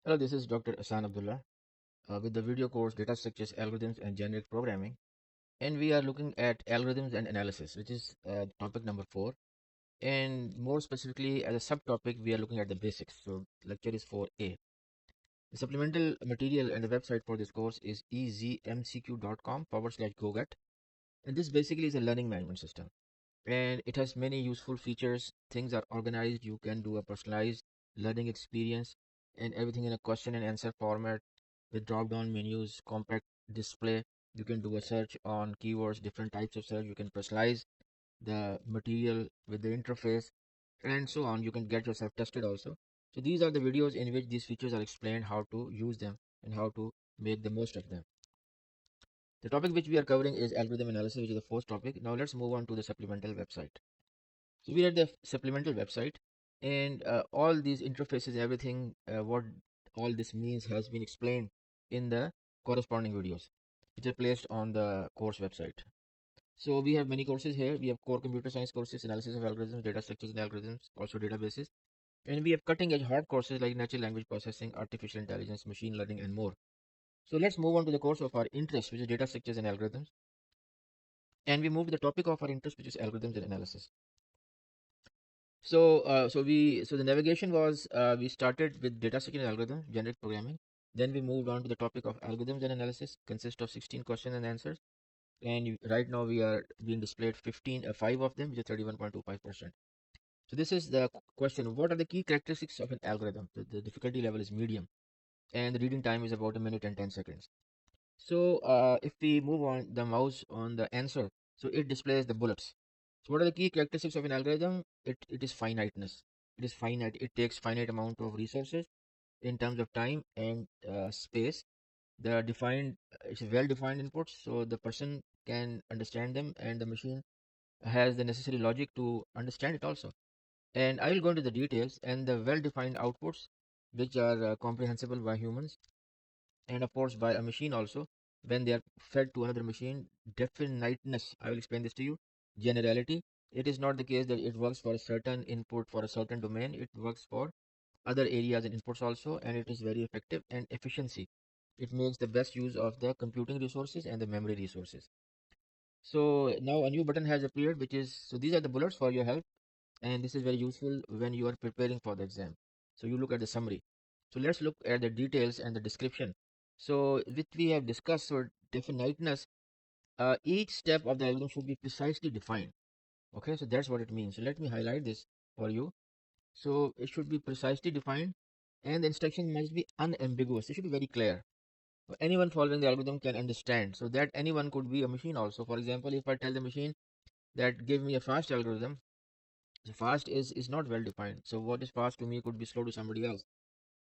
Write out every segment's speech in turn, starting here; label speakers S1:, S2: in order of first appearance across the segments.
S1: Hello, this is Dr. Asan Abdullah with the video course Data Structures, Algorithms, and Generic Programming. And we are looking at algorithms and analysis, which is topic number 4. And more specifically, as a subtopic, we are looking at the basics. So, lecture is 4A. The supplemental material and the website for this course is ezmcq.com/goget. And this basically is a learning management system. And it has many useful features. Things are organized. You can do a personalized learning experience and everything in a question and answer format with drop down menus, compact display. You can do a search on keywords, different types of search. You can personalize the material with the interface and so on. You can get yourself tested also. So these are the videos in which these features are explained, how to use them and how to make the most of them. The topic which we are covering is algorithm analysis, which is the first topic. Now let's move on to the supplemental website. So we are at the supplemental website, and all these interfaces, everything, what all this means has been explained in the corresponding videos, which are placed on the course website. So we have many courses here. We have core computer science courses, analysis of algorithms, data structures and algorithms, also databases. And we have cutting edge hard courses like natural language processing, artificial intelligence, machine learning, and more. So let's move on to the course of our interest, which is data structures and algorithms. And we move to the topic of our interest, which is algorithms and analysis. So the navigation was we started with data structure and algorithm, generic programming. Then we moved on to the topic of algorithms and analysis, consist of 16 questions and answers. And right now we are being displayed 5 of them, which is 31.25%. So this is the question: what are the key characteristics of an algorithm? The difficulty level is medium, and the reading time is about a minute and 10 seconds. So if we move on the mouse on the answer, so it displays the bullets. So what are the key characteristics of an algorithm? It is finiteness. It is finite. It takes finite amount of resources in terms of time and space. The defined, it's a well-defined inputs, so the person can understand them, and the machine has the necessary logic to understand it also. And I will go into the details and the well-defined outputs, which are comprehensible by humans and of course by a machine also when they are fed to another machine. Definiteness, I will explain this to you. Generality, it is not the case that it works for a certain input for a certain domain. It works for other areas and inputs also, and it is very effective. And efficiency, it makes the best use of the computing resources and the memory resources. So now a new button has appeared, which is, so these are the bullets for your help, and this is very useful when you are preparing for the exam. So you look at the summary. So let's look at the details and the description. So which we have discussed, so definiteness, each step of the algorithm should be precisely defined. Okay, so that's what it means. So let me highlight this for you. So it should be precisely defined, and the instruction must be unambiguous. It should be very clear. Anyone following the algorithm can understand. So that anyone could be a machine also. For example, if I tell the machine that give me a fast algorithm, so fast is not well defined. So what is fast to me could be slow to somebody else.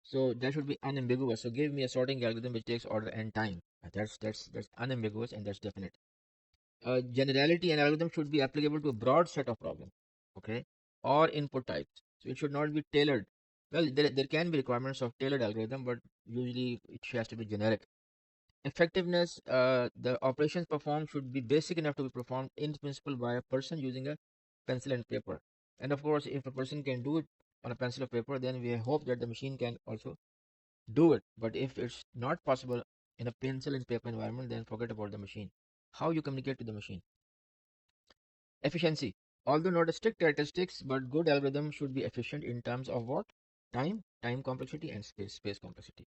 S1: So that should be unambiguous. So give me a sorting algorithm which takes order and time. That's unambiguous and that's definite. Generality, an algorithm should be applicable to a broad set of problems, okay, or input types. So it should not be tailored. Well, there can be requirements of tailored algorithm, but usually it has to be generic. Effectiveness, the operations performed should be basic enough to be performed in principle by a person using a pencil and paper. And of course, if a person can do it on a pencil or paper, then we hope that the machine can also do it. But if it's not possible in a pencil and paper environment, then forget about the machine. How you communicate to the machine. Efficiency. Although not a strict characteristics, but good algorithm should be efficient in terms of what? Time complexity, and space complexity.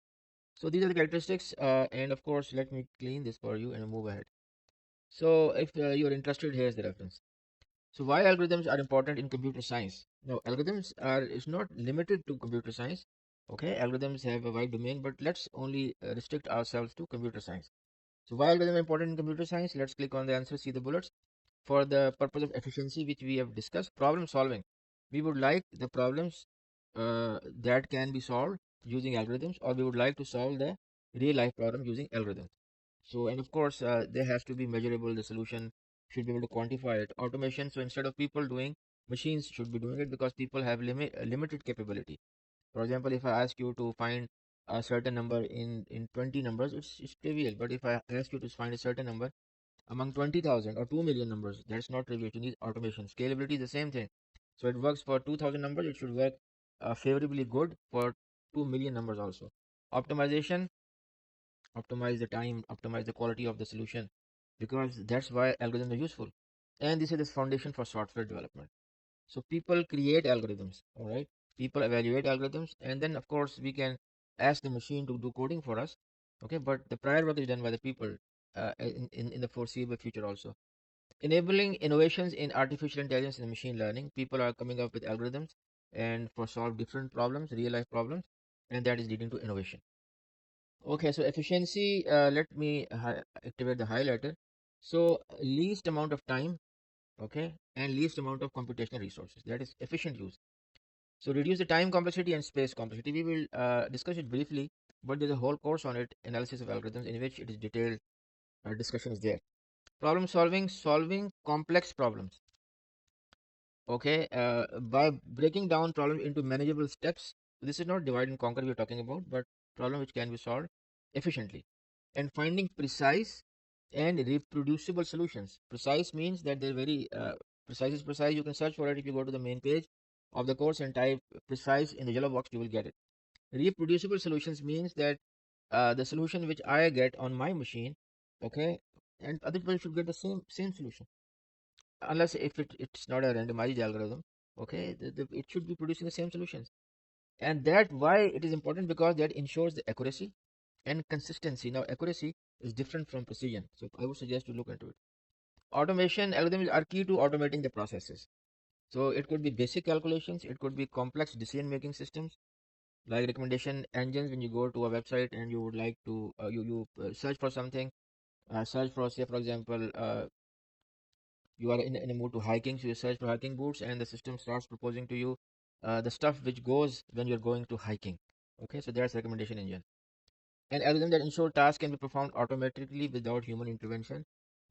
S1: So these are the characteristics. And of course, let me clean this for you and move ahead. So if you're interested, here's the reference. So why algorithms are important in computer science? Now, algorithms are is not limited to computer science. Okay, algorithms have a wide domain, but let's only restrict ourselves to computer science. So why algorithms are important in computer science? Let's click on the answer, see the bullets. For the purpose of efficiency, which we have discussed, problem solving. We would like the problems that can be solved using algorithms, or we would like to solve the real life problem using algorithms. So, and of course, there has to be measurable. The solution should be able to quantify it. Automation. So instead of people doing, machines should be doing it because people have limited capability. For example, if I ask you to find a certain number in 20 numbers, it's trivial. But if I ask you to find a certain number among 20,000 or 2 million numbers, that's not trivial. You need automation. Scalability is the same thing. So it works for 2,000 numbers. It should work favorably good for 2 million numbers also. Optimization, optimize the time, optimize the quality of the solution, because that's why algorithms are useful. And this is the foundation for software development. So people create algorithms, all right? People evaluate algorithms, and then of course we can ask the machine to do coding for us, okay? But the prior work is done by the people in the foreseeable future also. Enabling innovations in artificial intelligence and machine learning, people are coming up with algorithms and for solve different problems, real life problems, and that is leading to innovation. Okay, so efficiency, let me activate the highlighter. So least amount of time, okay, and least amount of computational resources. That is efficient use. So reduce the time complexity and space complexity. We will discuss it briefly, but there's a whole course on it, analysis of algorithms, in which it is detailed discussion is there. Problem solving, solving complex problems. Okay, by breaking down problems into manageable steps. This is not divide and conquer we're talking about, but problem which can be solved efficiently. And finding precise and reproducible solutions. Precise means that they're very precise is precise. You can search for it if you go to the main page of the course and type precise in the yellow box, you will get it. Reproducible solutions means that the solution which I get on my machine, okay, and other people should get the same solution, unless if it's not a randomized algorithm, okay, it should be producing the same solutions. And that why it is important, because that ensures the accuracy and consistency. Now accuracy is different from precision, so I would suggest you look into it. Automation algorithms are key to automating the processes. So it could be basic calculations, it could be complex decision making systems, like recommendation engines. When you go to a website and you would like to search for something, search for, say for example, you are in a mood to hiking, so you search for hiking boots, and the system starts proposing to you the stuff which goes when you're going to hiking. Okay, so that's recommendation engine. An algorithm that ensure tasks can be performed automatically without human intervention.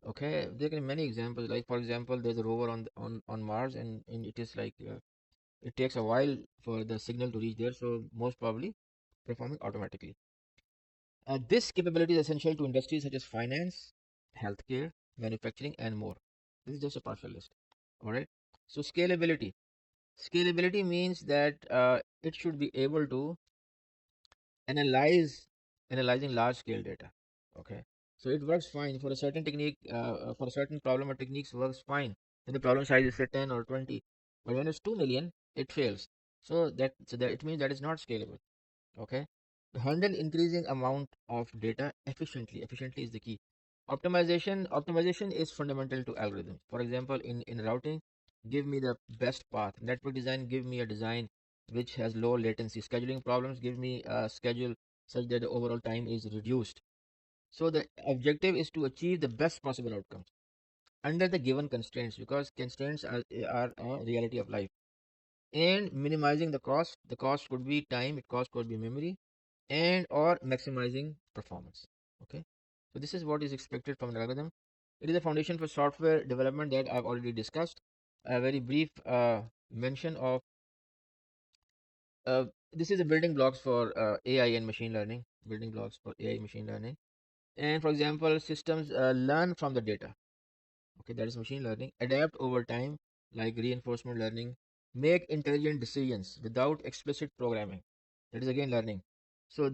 S1: Okay, there can be many examples. Like for example, there's a rover on Mars, and it is like it takes a while for the signal to reach there, so most probably performing automatically. This capability is essential to industries such as finance, healthcare, manufacturing, and more. This is just a partial list. All right. So scalability. Scalability means that it should be able to analyze analyzing large scale data. Okay. So it works fine for a certain technique, for a certain problem or techniques works fine. When the problem size is say 10 or 20, but when it's 2 million, it fails. So that it means that is not scalable. Okay, to handle increasing amount of data efficiently. Efficiently is the key. Optimization is fundamental to algorithms. For example, in routing, give me the best path. Network design, give me a design which has low latency. Scheduling problems, give me a schedule such that the overall time is reduced. So the objective is to achieve the best possible outcomes under the given constraints, because constraints are a reality of life. And minimizing the cost. The cost could be time, it cost could be memory, and or maximizing performance. Okay, so this is what is expected from an algorithm. It is a foundation for software development that I've already discussed. A very brief mention of this is the building blocks for AI and machine learning. Building blocks for AI machine learning. And for example, systems learn from the data. Okay, that is machine learning. Adapt over time, like reinforcement learning. Make intelligent decisions without explicit programming. That is again learning. So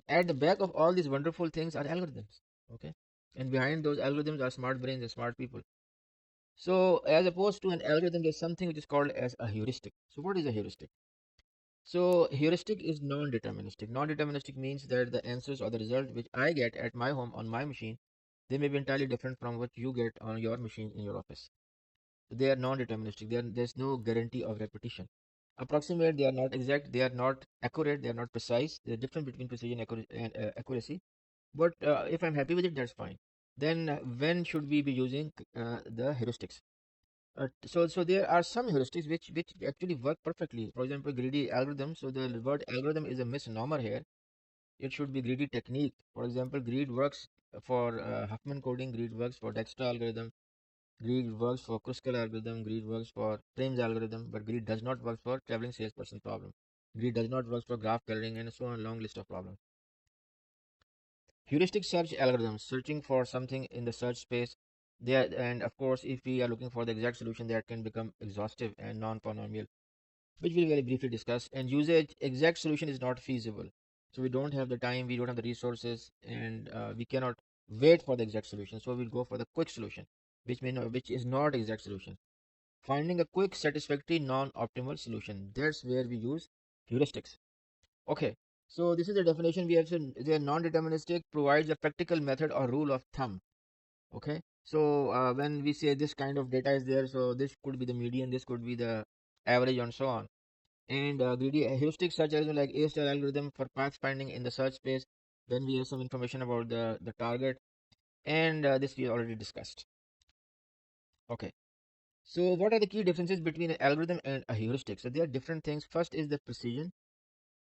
S1: at the back of all these wonderful things are algorithms. Okay, and behind those algorithms are smart brains and smart people. So as opposed to an algorithm, there's something which is called as a heuristic. So what is a heuristic? So heuristic is non-deterministic. Non-deterministic means that the answers or the result which I get at my home on my machine, they may be entirely different from what you get on your machine in your office. They are non-deterministic. There's no guarantee of repetition. Approximate, they are not exact, they are not accurate, they are not precise. There's a difference between precision and accuracy. But if I'm happy with it, that's fine. Then when should we be using the heuristics? So there are some heuristics which actually work perfectly. For example, greedy algorithm. So the word algorithm is a misnomer here. It should be greedy technique. For example, greed works for Huffman coding. Greed works for Dijkstra algorithm. Greed works for Kruskal algorithm. Greed works for Frame's algorithm. But greed does not work for traveling salesperson problem. Greed does not work for graph coloring, and so on. Long list of problems. Heuristic search algorithms, searching for something in the search space. There, and of course, if we are looking for the exact solution, that can become exhaustive and non-polynomial, which we'll very briefly discuss. And usage exact solution is not feasible. So we don't have the time, we don't have the resources, and we cannot wait for the exact solution. So we'll go for the quick solution, which is not exact solution. Finding a quick, satisfactory, non-optimal solution. That's where we use heuristics. Okay. So this is the definition we have. So they are non-deterministic, provides a practical method or rule of thumb. Okay. So when we say this kind of data is there, so this could be the median, this could be the average, and so on. And greedy heuristics such as like A-star algorithm for path finding in the search space. Then we have some information about the target, and this we already discussed. Okay. So what are the key differences between an algorithm and a heuristic? So there are different things. First is the precision,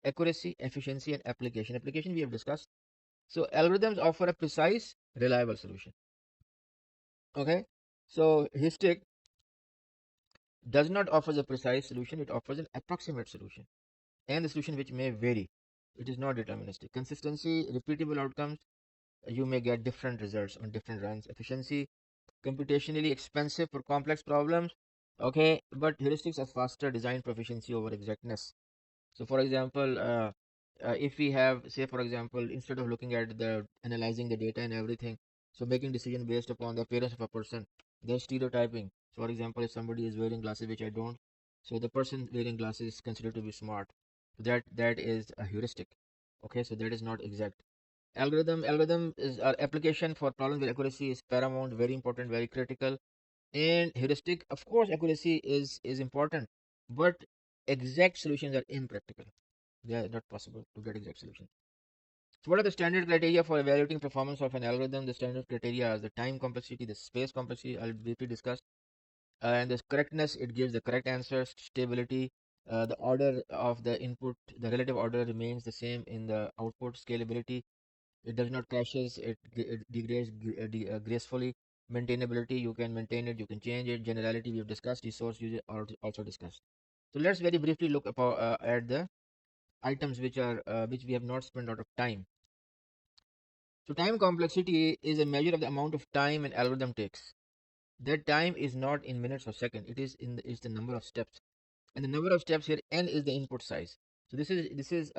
S1: accuracy, efficiency, and application. Application we have discussed. So algorithms offer a precise, reliable solution. Okay. So heuristic does not offer a precise solution, it offers an approximate solution, and the solution which may vary. It is not deterministic. Consistency, repeatable outcomes, you may get different results on different runs. Efficiency, computationally expensive for complex problems. Okay, but heuristics are faster, design proficiency over exactness. So, for example, if we have, say, for example, instead of looking at the analyzing the data and everything, so making decision based upon the appearance of a person, there's stereotyping. So, for example, if somebody is wearing glasses, which I don't, so the person wearing glasses is considered to be smart. That is a heuristic. Okay, so that is not exact. Algorithm is application for problems where accuracy is paramount, very important, very critical. And heuristic, of course, accuracy is important, but exact solutions are impractical. They are not possible to get exact solution. So what are the standard criteria for evaluating performance of an algorithm? The standard criteria are the time complexity, the space complexity, I'll briefly discuss, and the correctness, it gives the correct answers, stability, the order of the input, the relative order remains the same in the output, scalability, it does not crashes, it degrades gracefully, maintainability, you can maintain it, you can change it, generality we have discussed, resource usage also discussed. So let's very briefly look at the items which we have not spent a lot of time. So time complexity is a measure of the amount of time an algorithm takes. That time is not in minutes or seconds. It is is the number of steps, and the number of steps here n is the input size. So this is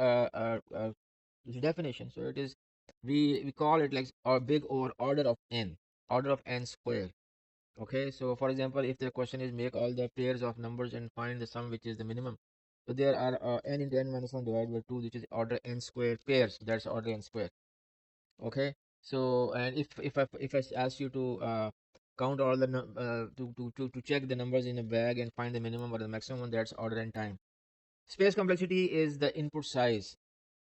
S1: definition. So it is we call it like our big over order of n square. Okay. So for example, if the question is make all the pairs of numbers and find the sum which is the minimum. So there are n into n minus 1 divided by 2, which is order n square pairs. That's order n square. Okay. So and if I ask you to count all the to check the numbers in a bag and find the minimum or the maximum, that's order n time. Space complexity is the input size.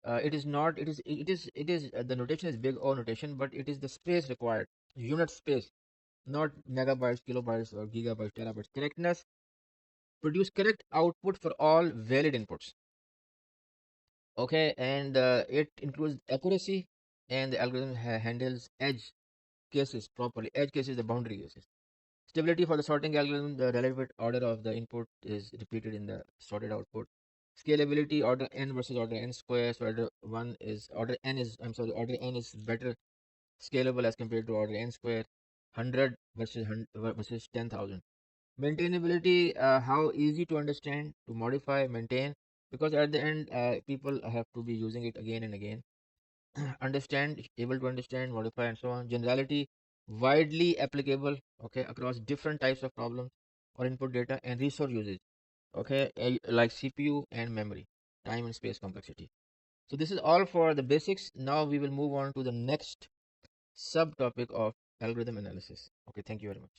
S1: It is not. It is. The notation is big O notation, but it is the space required. Unit space, not megabytes, kilobytes, or gigabytes, terabytes. Correctness, produce correct output for all valid inputs. Okay, and it includes accuracy, and the algorithm handles edge cases properly. Edge cases, the boundary cases. Stability for the sorting algorithm, the relevant order of the input is repeated in the sorted output. Scalability, order n versus order n square. So order n is better scalable as compared to order n square. 100 versus 10,000. Maintainability, how easy to understand, to modify, maintain, because at the end, people have to be using it again and again. Understand, able to understand, modify, and so on. Generality, widely applicable, okay, across different types of problems or input data, and resource usage, okay, like CPU and memory, time and space complexity. So this is all for the basics. Now we will move on to the next subtopic of algorithm analysis. Okay, thank you very much.